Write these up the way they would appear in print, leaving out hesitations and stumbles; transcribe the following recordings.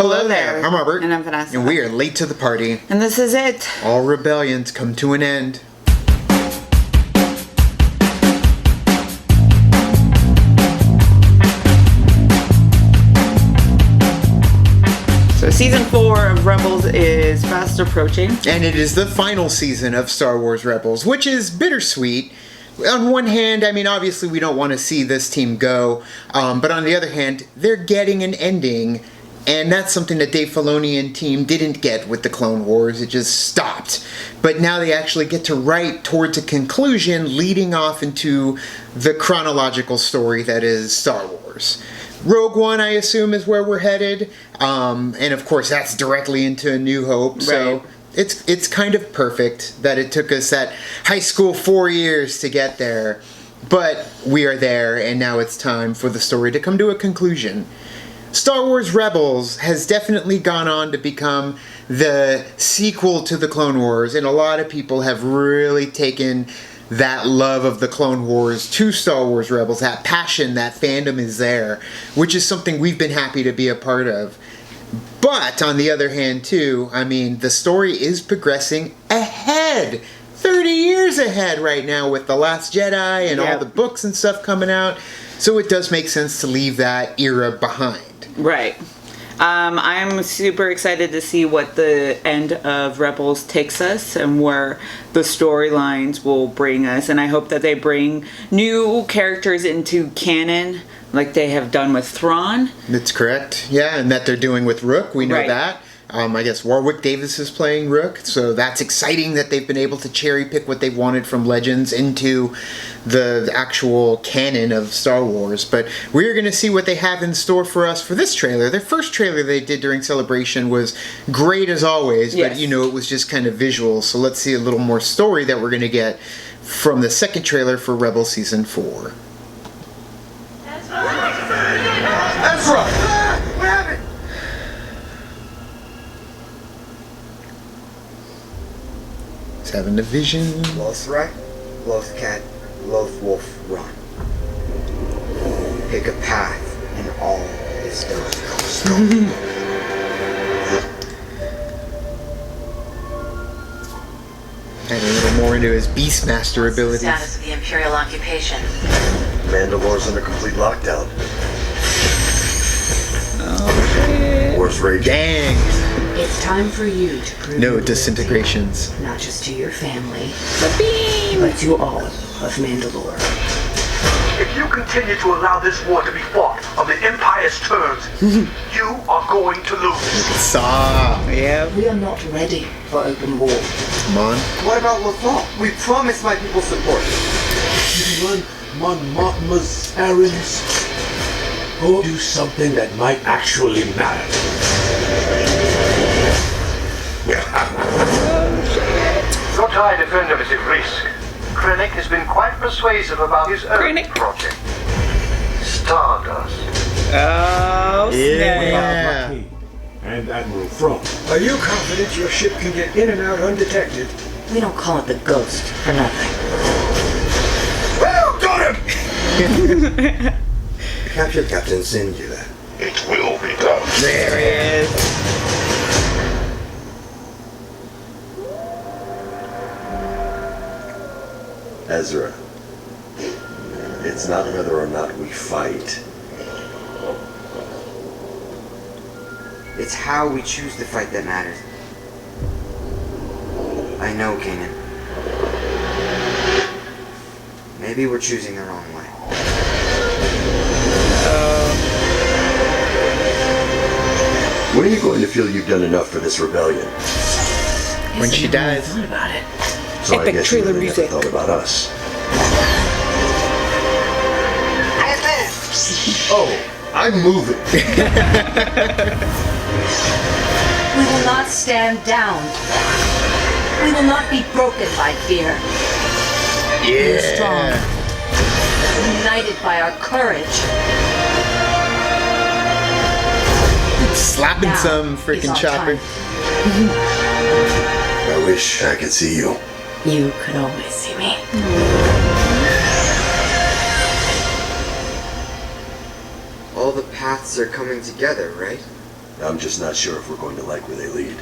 Hello there. I'm Robert. And I'm Vanessa. And we are late to the party. And this is it. All rebellions come to an end. So season 4 of Rebels is fast approaching. And it is the final season of Star Wars Rebels, which is bittersweet. On one hand, I mean, obviously we don't want to see this team go. But on the other hand, they're getting an ending. And that's something that Dave Filoni and team didn't get with the Clone Wars. It just stopped. But now they actually get to write towards a conclusion leading off into the chronological story that is Star Wars. Rogue One, I assume, is where we're headed. And of course, that's directly into A New Hope. Right. So it's kind of perfect that it took us that high school 4 years to get there. But we are there, and now it's time for the story to come to a conclusion. Star Wars Rebels has definitely gone on to become the sequel to the Clone Wars, and a lot of people have really taken that love of the Clone Wars to Star Wars Rebels. That passion, that fandom is there, which is something we've been happy to be a part of. But on the other hand, too, I mean, the story is progressing ahead. 30 years ahead right now with The Last Jedi and all the books and stuff coming out. So it does make sense to leave that era behind. Right. I'm super excited to see what the end of Rebels takes us and where the storylines will bring us. And I hope that they bring new characters into canon like they have done with Thrawn. That's correct. Yeah, and that they're doing with Rook. We know that. I guess Warwick Davis is playing Rook, so that's exciting that they've been able to cherry pick what they wanted from Legends into the actual canon of Star Wars. But we're going to see what they have in store for us for this trailer. Their first trailer they did during Celebration was great as always, but you know, it was just kind of visual. So let's see a little more story that we're going to get from the second trailer for Rebel Season 4. Ezra! What happened? He's having a vision. Lothrak, Lothcat, Lothwolf, run. Pick a path, and all is done. Adding a little more into his Beastmaster abilities. Status of the Imperial occupation. Mandalore's under complete lockdown. Oh, shit. War's raging. Dang! It's time for you to prove No your disintegrations. loyalty, not just to your family, but to all of Mandalore. If you continue to allow this war to be fought on the Empire's terms, you are going to lose. Saw. Yeah. We are not ready for open war. Come on. What about Lothal? We promised my people support. Run Mon Mothma's errands, or do something that might actually matter. Zotai Defender is at risk. Krennic has been quite persuasive about his own Krennic. project. Stardust. Oh, Yeah. Marquis and Admiral Thrawn. Are you confident your ship can get in and out undetected? We don't call it the Ghost for nothing. Woo! Got him! Capture Captain Singular. It will be done. There he is. Ezra. It's not whether or not we fight. It's how we choose to fight that matters. I know, Kanan. Maybe we're choosing the wrong way. When are you going to feel you've done enough for this rebellion? When she dies. Thought about it. So I Epic guess you trailer really never music. thought about us. Oh, I'm moving. We will not stand down. We will not be broken by fear. We are strong. United by our courage. Slapping Now some is freaking our chopper. time. I wish I could see you. You could always see me. All the paths are coming together, right? I'm just not sure if we're going to like where they lead.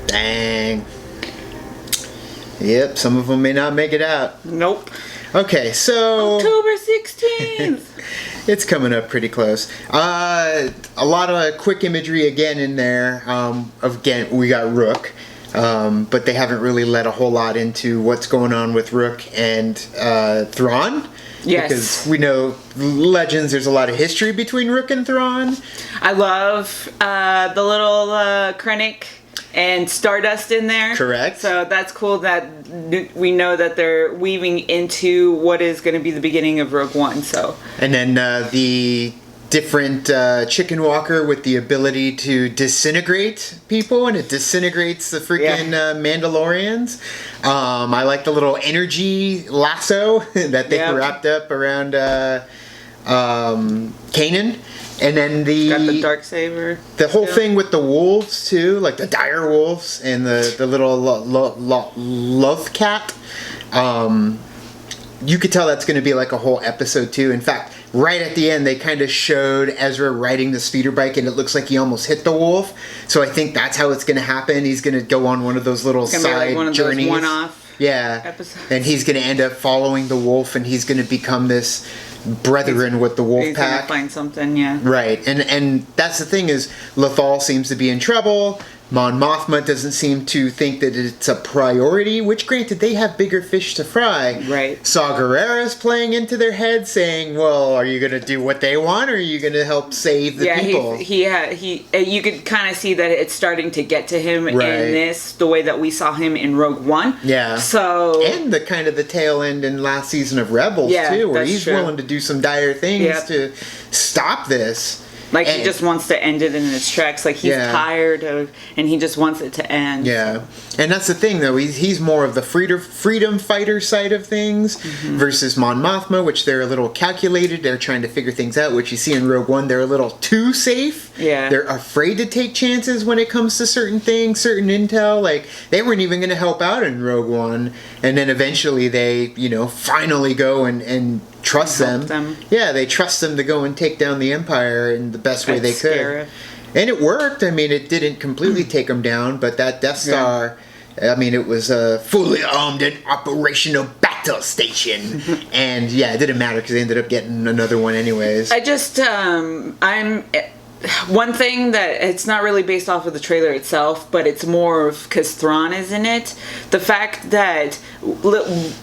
Dang. Yep, some of them may not make it out. Nope. Okay, so October 16th. it's coming up pretty close. A lot of quick imagery again in there. Again, we got Rook, but they haven't really let a whole lot into what's going on with Rook and Thrawn. Yes. Because we know Legends, there's a lot of history between Rook and Thrawn. I love the little Krennic and Stardust in there. Correct. So that's cool that we know that they're weaving into what is going to be the beginning of Rogue One. So. And then the different chicken walker with the ability to disintegrate people, and it disintegrates the freaking Mandalorians. I like the little energy lasso that they wrapped up around Kanan. And then Got the Darksaber. the whole thing with the wolves too, like the dire wolves and the little love cat. You could tell that's going to be like a whole episode too. In fact, right at the end, they kind of showed Ezra riding the speeder bike, and it looks like he almost hit the wolf. So I think that's how it's going to happen. He's going to go on one of those little It's gonna side be like one of journeys. those one-off episodes. And he's going to end up following the wolf, and he's going to become this brethren with the wolf He's going to pack. find something, yeah. Right, and that's the thing is, Lothal seems to be in trouble. Mon Mothma doesn't seem to think that it's a priority, which granted, they have bigger fish to fry. Right. Saw Gerrera's playing into their head saying, well, are you going to do what they want, or are you going to help save the people? You could kind of see that it's starting to get to him Right. in this, the way that we saw him in Rogue One. Yeah. So. And the kind of the tail end in last season of Rebels, Yeah, too, where that's he's true. willing to do some dire things Yep. to stop this. Like, he And- just wants to end it in its tracks. Like, he's Yeah. tired of, and he just wants it to end. Yeah, and that's the thing, though. He's more of the freedom fighter side of things versus Mon Mothma, which they're a little calculated. They're trying to figure things out, which you see in Rogue One. They're a little too safe. Yeah. They're afraid to take chances when it comes to certain things, certain intel. Like, they weren't even going to help out in Rogue One. And then eventually they, finally go and trust Help them. them. Yeah, they trust them to go and take down the Empire in the best way they That's could. scary. And it worked. I mean, it didn't completely take them down, but that Death Star, I mean, it was a fully armed and operational battle station. And yeah, it didn't matter because they ended up getting another one anyways. I just, one thing that it's not really based off of the trailer itself, but it's more of because Thrawn is in it. The fact that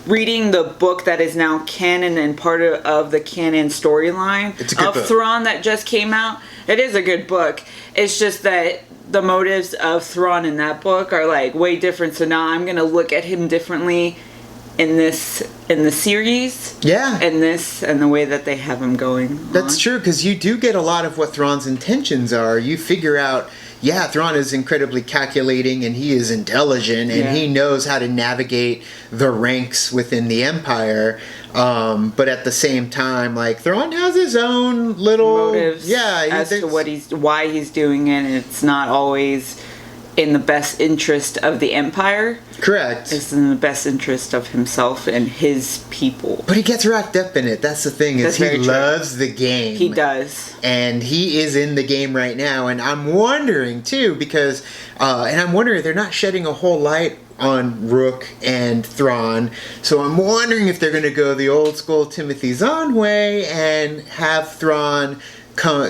reading the book that is now canon and part of the canon storyline It's a good of book. Thrawn that just came out, it is a good book. It's just that the motives of Thrawn in that book are like way different. So now I'm gonna look at him differently in the series. Yeah. And the way that they have him going. That's on. true, because you do get a lot of what Thrawn's intentions are. You figure out, yeah, Thrawn is incredibly calculating and he is intelligent and Yeah. he knows how to navigate the ranks within the Empire. But at the same time, like, Thrawn has his own little Motives as to why he's doing it, and it's not always in the best interest of the Empire. Correct. It's in the best interest of himself and his people. But he gets wrapped up in it. That's the thing, is That's he very true. loves the game. He does. And he is in the game right now. And I'm wondering, too, because... and I'm wondering, they're not shedding a whole light on Rook and Thrawn. So I'm wondering if they're going to go the old school Timothy Zahn way and have Thrawn...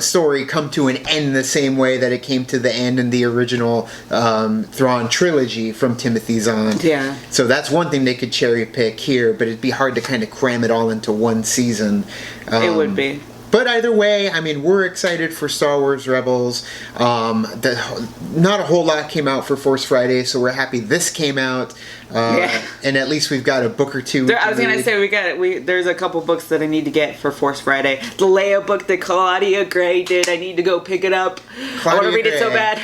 story come to an end the same way that it came to the end in the original Thrawn trilogy from Timothy Zahn. Yeah. So that's one thing they could cherry pick here, but it'd be hard to kind of cram it all into one season. It would be. But either way, I mean, we're excited for Star Wars Rebels. Not a whole lot came out for Force Friday, so we're happy this came out. And at least we've got a book or two. I was gonna say there's a couple books that I need to get for Force Friday. The Leia book that Claudia Gray did, I need to go pick it up. I want to read it so bad.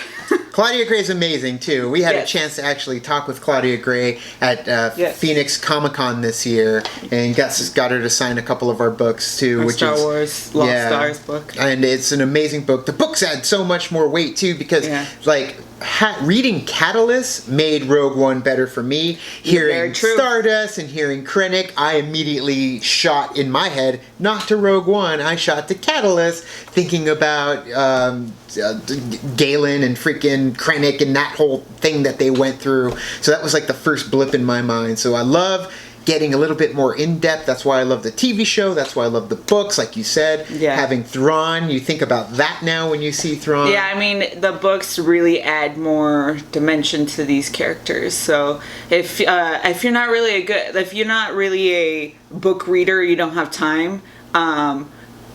Claudia Gray is amazing too. We had a Yes. chance to actually talk with Claudia Gray at Yes. Phoenix Comic Con this year, and got her to sign a couple of our books too, which Star is Wars Lost Stars book. And it's an amazing book. The books add so much more weight too, because like reading Catalyst made Rogue One better for me. Very Hearing true. Stardust and hearing Krennic, I immediately shot in my head not to Rogue One. I shot to Catalyst, thinking about Galen and freaking Krennic and that whole thing that they went through. So that was like the first blip in my mind. So I love getting a little bit more in-depth. That's why I love the TV show. That's why I love the books, like you said. Yeah. Having Thrawn, you think about that now when you see Thrawn. Yeah, I mean, the books really add more dimension to these characters. So if you're not really a book reader, you don't have time.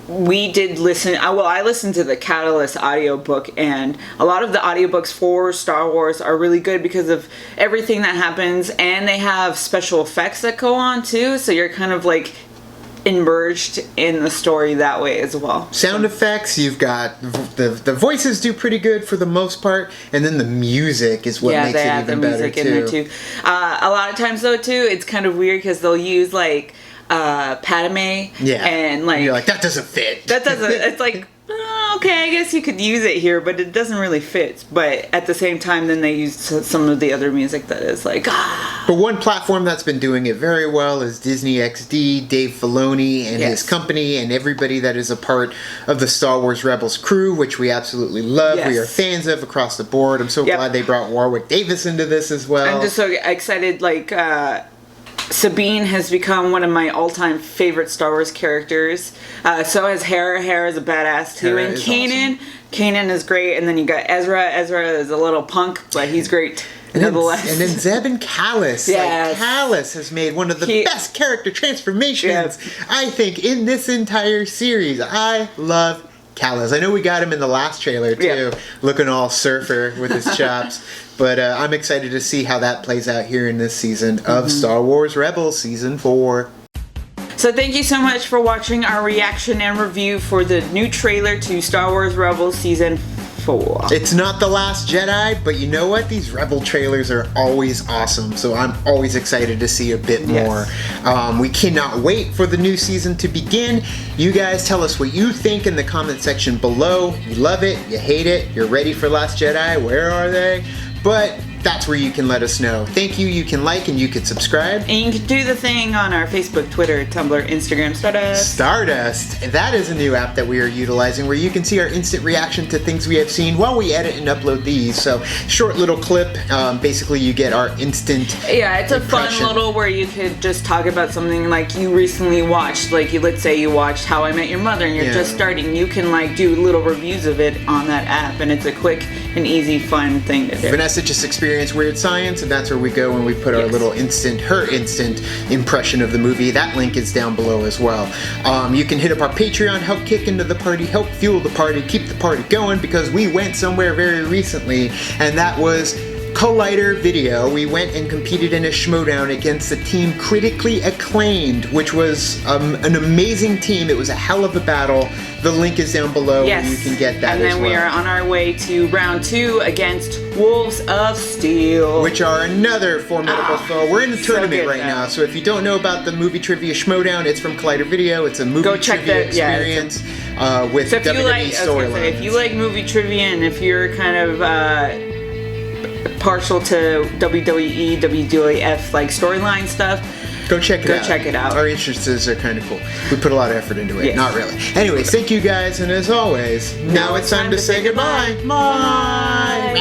We did listen. I listened to the Catalyst audiobook, and a lot of the audiobooks for Star Wars are really good because of everything that happens, and they have special effects that go on too. So you're kind of like immersed in the story that way as well. Sound effects, you've got the voices do pretty good for the most part, and then the music is what makes it even better too. In there too. A lot of times though too, it's kind of weird because they'll use like Padme, and like you're like, that doesn't fit. That doesn't. It's like, okay, I guess you could use it here, but it doesn't really fit. But at the same time, then they use some of the other music that is like, But one platform that's been doing it very well is Disney XD, Dave Filoni and his company, and everybody that is a part of the Star Wars Rebels crew, which we absolutely love. Yes. We are fans of across the board. I'm so glad they brought Warwick Davis into this as well. I'm just so excited. Like Sabine has become one of my all-time favorite Star Wars characters. So has Hera. Hera's a badass too, Hera and is Kanan. awesome. Kanan is great, and then you got Ezra. Ezra is a little punk, but he's great. And Nevertheless. then Zeb and Callus. Yes. Like, Callus has made one of the best character transformations, I think, in this entire series. I love Callus. I know we got him in the last trailer, too, looking all surfer with his chops. But I'm excited to see how that plays out here in this season of Star Wars Rebels Season 4. So thank you so much for watching our reaction and review for the new trailer to Star Wars Rebels Season 4. It's not The Last Jedi, but you know what? These Rebel trailers are always awesome, so I'm always excited to see a bit more. We cannot wait for the new season to begin. You guys tell us what you think in the comment section below. You love it, you hate it, you're ready for Last Jedi, where are they? But that's where you can let us know. Thank you. You can like and you can subscribe. And you can do the thing on our Facebook, Twitter, Tumblr, Instagram, Stardust. Stardust. That is a new app that we are utilizing where you can see our instant reaction to things we have seen while we edit and upload these. So, short little clip. Basically, you get our instant it's a impression. fun little where you could just talk about something like you recently watched. Like, let's say you watched How I Met Your Mother and you're just starting. You can, like, do little reviews of it on that app. And it's a quick and easy, fun thing to do. Vanessa just experienced Weird Science, and that's where we go when we put our little her instant impression of the movie. That link is down below as well. You can hit up our Patreon, help kick into the party, help fuel the party, keep the party going, because we went somewhere very recently, and that was Collider Video. We went and competed in a Schmodown against a team critically acclaimed, which was an amazing team. It was a hell of a battle. The link is down below where you can get that and then as well. we are on our way to round 2 against Wolves of Steel. Which are another formidable foe. We're in the so tournament good, right now, so if you don't know about the movie trivia Schmodown, it's from Collider Video. It's a movie trivia experience with so if WWE storylines. If you like movie trivia and if you're kind of partial to WWE, WWF like storyline stuff, Go check it out. Go check it out. Our entrances are kind of cool. We put a lot of effort into it. Yes. Not really. Anyways, thank you guys, and as always, now it's time to say goodbye. Bye.